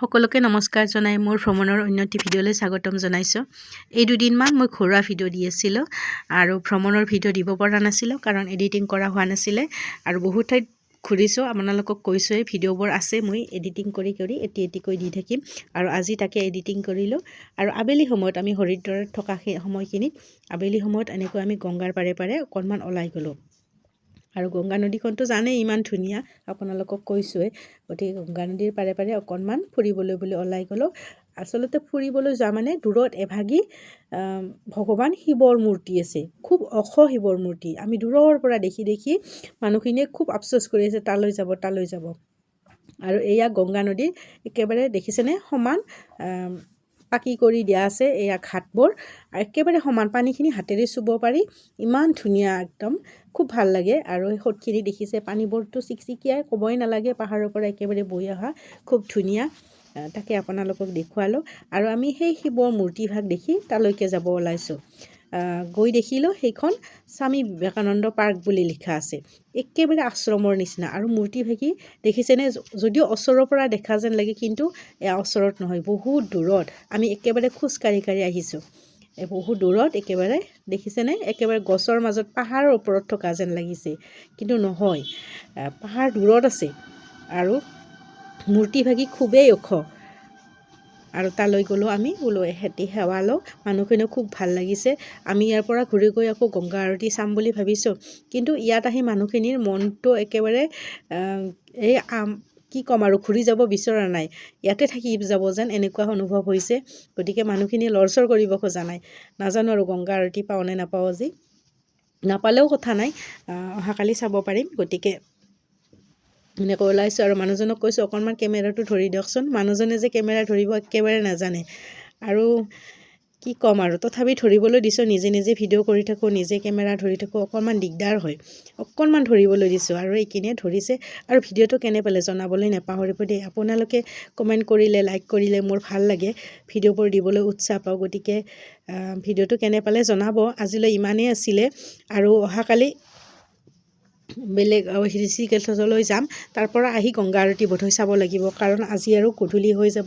সকলোকে নমস্কাৰ জনাই মোৰ ভ্ৰমণৰ অন্যটি ভিডিঅ'লৈ স্বাগতম জনাইছোঁ। এই দুদিনমান মই ঘৰুৱা ভিডিঅ' দি আছিলোঁ আৰু ভ্ৰমণৰ ভিডিঅ' দিব পৰা নাছিলোঁ কাৰণ এডিটিং কৰা হোৱা নাছিলে আৰু বহুত ঠাইত ঘূৰিছোঁ। আপোনালোকক কৈছোঁৱেই ভিডিঅ'বোৰ আছে, মই এডিটিং কৰি এটি এটিকৈ দি থাকিম আৰু আজি তাকে এডিটিং কৰিলোঁ। আৰু আবেলি সময়ত আমি হৰিদ্বাৰত থকা সেই সময়খিনিত আবেলি সময়ত এনেকৈ আমি গংগাৰ পাৰে পাৰে অকণমান ওলাই গ'লোঁ। আৰু গংগা নদীখনটো জানেই ইমান ধুনীয়া, আপোনালোকক কৈছোঁৱে। গতিকে গংগা নদীৰ পাৰে পাৰে অকণমান ফুৰিবলৈ বুলি ওলাই গ'লোঁ। আচলতে ফুৰিবলৈ যোৱা মানে দূৰত এভাগি ভগৱান শিৱৰ মূৰ্তি আছে, খুব ওখ শিৱৰ মূৰ্তি। আমি দূৰৰ পৰা দেখি মানুহখিনিয়ে খুব আফচোচ কৰি আছে তালৈ যাব। আৰু এয়া গংগা নদীৰ একেবাৰে দেখিছেনে সমান পাকি কৰি দিয়া আছে এয়া ঘাটবোৰ, একেবাৰে সমান, পানীখিনি হাতেৰে চুব পাৰি, ইমান ধুনীয়া একদম, খুব ভাল লাগে। আৰু এই সোঁতখিনি দেখিছে, পানীবোৰতো চিকচিকিয়াই, ক'বই নালাগে, পাহাৰৰ পৰা একেবাৰে বৈ অহা, খুব ধুনীয়া। তাকে আপোনালোকক দেখুৱালোঁ। আৰু আমি সেই শিৱৰ মূৰ্তিভাগ দেখি তালৈকে যাব ওলাইছোঁ। গৈ দেখিলোঁ সেইখন স্বামী বিবেকানন্দ পাৰ্ক বুলি লিখা আছে, একেবাৰে আশ্ৰমৰ নিচিনা। আৰু মূৰ্তিভাগি দেখিছেনে, যদিও ওচৰৰ পৰা দেখা যেন লাগে কিন্তু এয়া ওচৰত নহয়, বহুত দূৰত। আমি একেবাৰে খোজকাঢ়ি আহিছোঁ, বহুত দূৰত একেবাৰে, দেখিছেনে, একেবাৰে গছৰ মাজত পাহাৰৰ ওপৰত থকা যেন লাগিছে, কিন্তু নহয়, পাহাৰ দূৰত আছে আৰু মূৰ্তিভাগি খুবেই ওখ। আৰু তালৈ গ'লোঁ আমি, এহেঁতি সেৱা লওঁ, মানুহখিনিও খুব ভাল লাগিছে। আমি ইয়াৰ পৰা ঘূৰি গৈ আকৌ গংগা আৰতি চাম বুলি ভাবিছোঁ, কিন্তু ইয়াত আহি মানুহখিনিৰ মনটো একেবাৰে কি ক'ম আৰু, ঘূৰি যাব বিচৰা নাই, ইয়াতে থাকি যাব যেন এনেকুৱা অনুভৱ হৈছে। গতিকে মানুহখিনি লৰচৰ কৰিব খোজা নাই। নাজানো আৰু গংগা আৰতি পাওঁ নে নাপাওঁ আজি, নাপালেও কথা নাই, অহাকালি চাব পাৰিম। গতিকে এনেকৈ ওলাইছোঁ আৰু মানুহজনক কৈছোঁ অকণমান কেমেৰাটো ধৰি দিয়কচোন। মানুহজনে যে কেমেৰা ধৰিব একেবাৰে নাজানে, আৰু কি ক'ম আৰু, তথাপি ধৰিবলৈ দিছোঁ। নিজে ভিডিঅ' কৰি থাকোঁ, নিজে কেমেৰা ধৰি থাকোঁ, অকণমান দিগদাৰ হয়, অকণমান ধৰিবলৈ দিছোঁ। আৰু এইখিনিয়ে ধৰিছে। আৰু ভিডিঅ'টো কেনে পালে জনাবলৈ নাপাহৰিব দেই। আপোনালোকে কমেণ্ট কৰিলে, লাইক কৰিলে মোৰ ভাল লাগে, ভিডিঅ'বোৰ দিবলৈ উৎসাহ পাওঁ। গতিকে ভিডিঅ'টো কেনে পালে জনাব। আজিলৈ ইমানেই আছিলে, আৰু অহাকালি বেলেগ ঋষিকেশলৈ যাম, তাৰ পৰা আহি গংগা আৰতি বোধহয় চাব লাগিব, কাৰণ আজি আৰু গধূলি হৈ যাব।